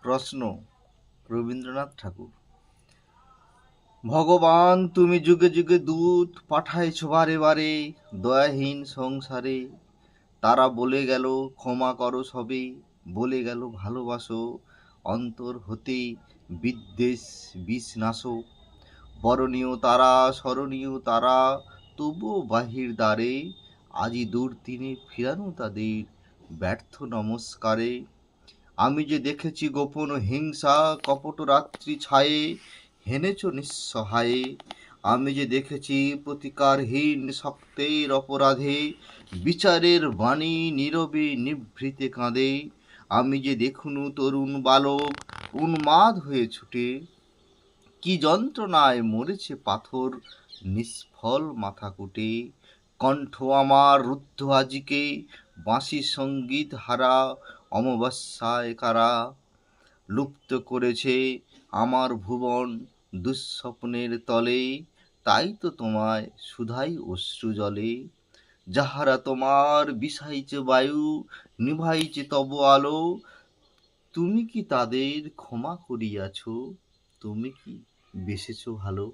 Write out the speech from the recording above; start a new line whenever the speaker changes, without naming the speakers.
প্রশ্ন রবীন্দ্রনাথ ঠাকুর। ভগবান তুমি যুগে যুগে দূত পাঠাইছ বারে বারে দয়াহীন সংসারে। তারা বলে গেল ক্ষমা করো সবে, বলে গেল ভালোবাসো অন্তর হতে বিদ্বেষ বিষ নাশো। বরণীয় তারা স্মরণীয় তারা, তবুও বাহির দ্বারে আজি দূর দিনে ফিরানো তাদের ব্যর্থ নমস্কারে। আমি যে দেখেছি গোপন হিংসা কপট রাত্রি ছায়ে হেনেছ নিঃসহায়ে। আমি যে দেখেছি প্রতিকারহীন শক্তের অপরাধে বিচারের বাণী নীরবে নিভৃতে কাঁদে। আমি যে দেখুনু তরুণ বালক উন্মাদ হয়ে ছুটে, কি যন্ত্রণায় মরেছে পাথর নিষ্ফল মাথা কুটে। কণ্ঠ আমার রুদ্ধ আজিকে বাঁশি সঙ্গীত হারা অমাবস্যায় কারা। লুপ্ত করেছে আমার ভুবন দুঃস্বপ্নের তলে, তাই তো তোমায় শুধাই অশ্রু জলে। যাহারা তোমার বিষাইছে বায়ু নিভাইছে তব আলো, তুমি কি তাদের ক্ষমা করিয়াছ? তুমি কি বেসেছ ভালো?